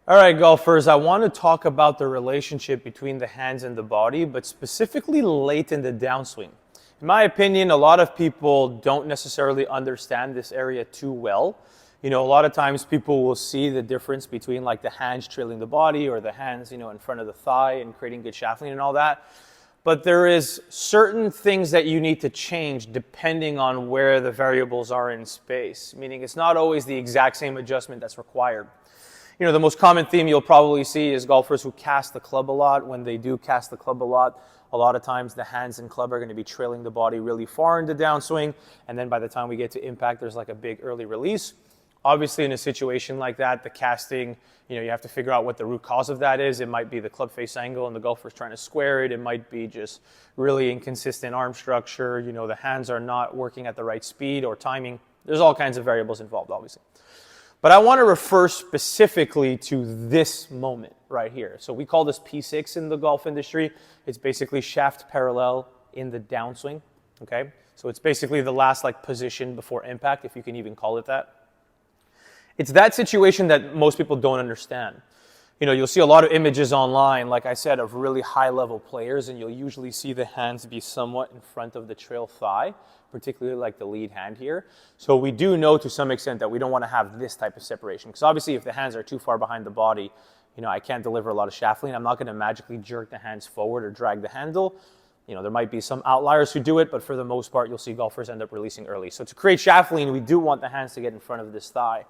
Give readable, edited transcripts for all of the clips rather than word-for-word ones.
All right, golfers, I want to talk about the relationship between the hands and the body, but specifically late in the downswing. In my opinion, a lot of people don't necessarily understand this area too well. A lot of times people will see the difference between like the hands trailing the body or the hands, in front of the thigh and creating good shaft lean and all that. But there is certain things that you need to change depending on where the variables are in space, meaning it's not always the exact same adjustment that's required. The most common theme you'll probably see is golfers who cast the club a lot. When they do cast the club a lot of times the hands and club are going to be trailing the body really far into downswing, and then by the time we get to impact, there's like a big early release. Obviously, in a situation like that, the casting, you have to figure out what the root cause of that is. It might be the club face angle and the golfer's trying to square it. It might be just really inconsistent arm structure. The hands are not working at the right speed or timing. There's all kinds of variables involved, obviously. But I want to refer specifically to this moment right here. So we call this P6 in the golf industry. It's basically shaft parallel in the downswing, okay? So it's basically the last position before impact, if you can even call it that. It's that situation that most people don't understand. You'll see a lot of images online, like I said, of really high-level players, and you'll usually see the hands be somewhat in front of the trail thigh, particularly like the lead hand here. So we do know to some extent that we don't want to have this type of separation, because obviously if the hands are too far behind the body, I can't deliver a lot of shaft lean. I'm not going to magically jerk the hands forward or drag the handle. There might be some outliers who do it, but for the most part, you'll see golfers end up releasing early. So to create shaft lean, we do want the hands to get in front of this thigh.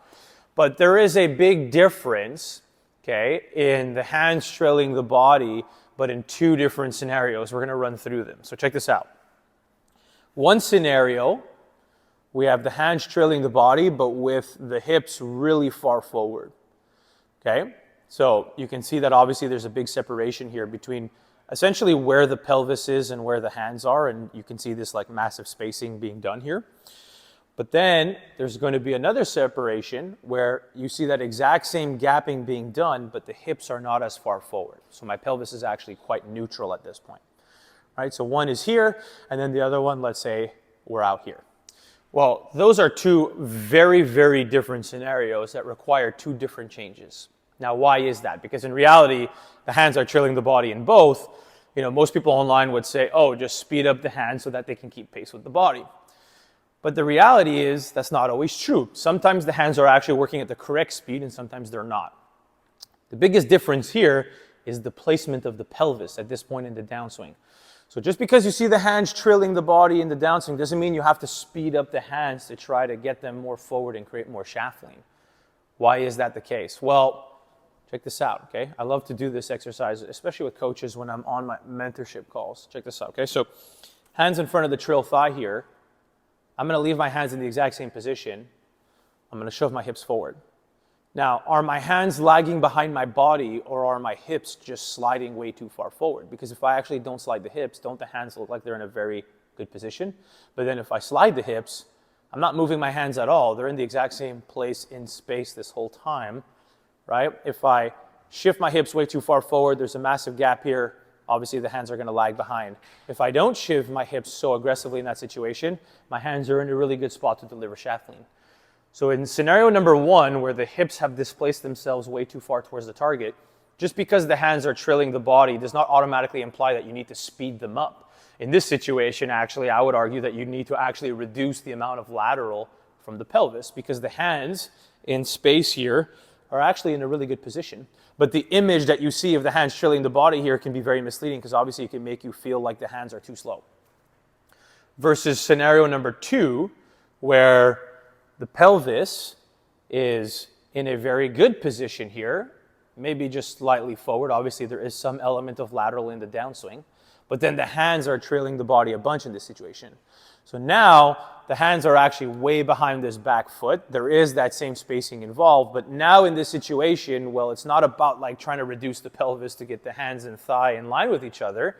But there is a big difference, okay, in the hands trailing the body, but in two different scenarios. We're going to run through them. So check this out. One scenario, we have the hands trailing the body, but with the hips really far forward, okay? So you can see that obviously there's a big separation here between essentially where the pelvis is and where the hands are, and you can see this massive spacing being done here. But then there's going to be another separation where you see that exact same gapping being done, but the hips are not as far forward. So my pelvis is actually quite neutral at this point. All right, so one is here, and then the other one, let's say we're out here. Well, those are two very, very different scenarios that require two different changes. Now, why is that? Because in reality, the hands are trailing the body in both. Most people online would say, oh, just speed up the hands so that they can keep pace with the body. But the reality is that's not always true. Sometimes the hands are actually working at the correct speed and sometimes they're not. The biggest difference here is the placement of the pelvis at this point in the downswing. So just because you see the hands trailing the body in the downswing doesn't mean you have to speed up the hands to try to get them more forward and create more shaft lean. Why is that the case? Well, check this out, okay? I love to do this exercise, especially with coaches when I'm on my mentorship calls. Check this out, okay? So hands in front of the trail thigh here. I'm going to leave my hands in the exact same position. I'm going to shove my hips forward. Now, are my hands lagging behind my body, or are my hips just sliding way too far forward? Because if I actually don't slide the hips, don't the hands look like they're in a very good position? But then if I slide the hips, I'm not moving my hands at all. They're in the exact same place in space this whole time, right? If I shift my hips way too far forward, there's a massive gap here. Obviously, the hands are going to lag behind. If I don't shift my hips so aggressively in that situation, my hands are in a really good spot to deliver shaft lean. So in scenario number one, where the hips have displaced themselves way too far towards the target, just because the hands are trailing the body does not automatically imply that you need to speed them up. In this situation, actually, I would argue that you need to actually reduce the amount of lateral from the pelvis, because the hands in space here are actually in a really good position. But the image that you see of the hands trailing the body here can be very misleading, because obviously it can make you feel like the hands are too slow. Versus scenario number two, where the pelvis is in a very good position here, maybe just slightly forward. Obviously there is some element of lateral in the downswing, but then the hands are trailing the body a bunch in this situation. So now the hands are actually way behind this back foot. There is that same spacing involved, but now in this situation, well, it's not about trying to reduce the pelvis to get the hands and thigh in line with each other.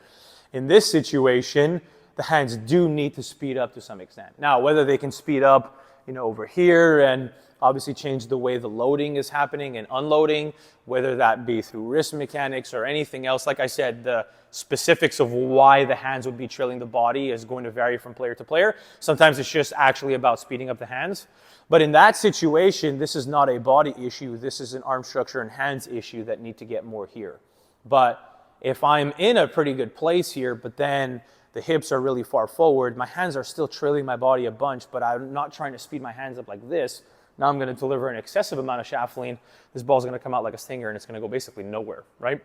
In this situation, the hands do need to speed up to some extent. Now, whether they can speed up, over here and obviously change the way the loading is happening and unloading, whether that be through wrist mechanics or anything else. Like I said, the specifics of why the hands would be trailing the body is going to vary from player to player. Sometimes it's just actually about speeding up the hands. But in that situation, this is not a body issue. This is an arm structure and hands issue that need to get more here. But if I'm in a pretty good place here, but then the hips are really far forward, my hands are still trailing my body a bunch, but I'm not trying to speed my hands up like this. Now I'm going to deliver an excessive amount of shaft lean. This ball's going to come out like a stinger, and it's going to go basically nowhere, right?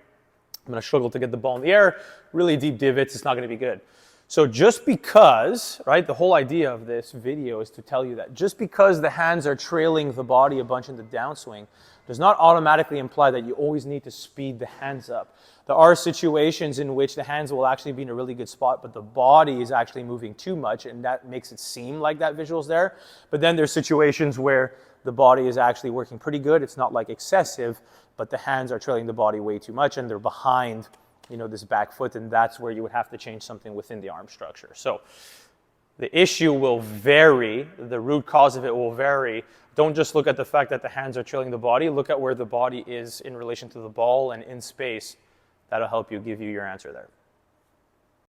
I'm going to struggle to get the ball in the air, really deep divots, it's not going to be good. So just because, right, the whole idea of this video is to tell you that just because the hands are trailing the body a bunch in the downswing does not automatically imply that you always need to speed the hands up. There are situations in which the hands will actually be in a really good spot, but the body is actually moving too much, and that makes it seem like that visual's there. But then there's situations where the body is actually working pretty good. It's not like excessive, but the hands are trailing the body way too much, and they're behind, you know, this back foot, and that's where you would have to change something within the arm structure. So the issue will vary, the root cause of it will vary. Don't just look at the fact that the hands are trailing the body, look at where the body is in relation to the ball and in space. That'll help you give you your answer there.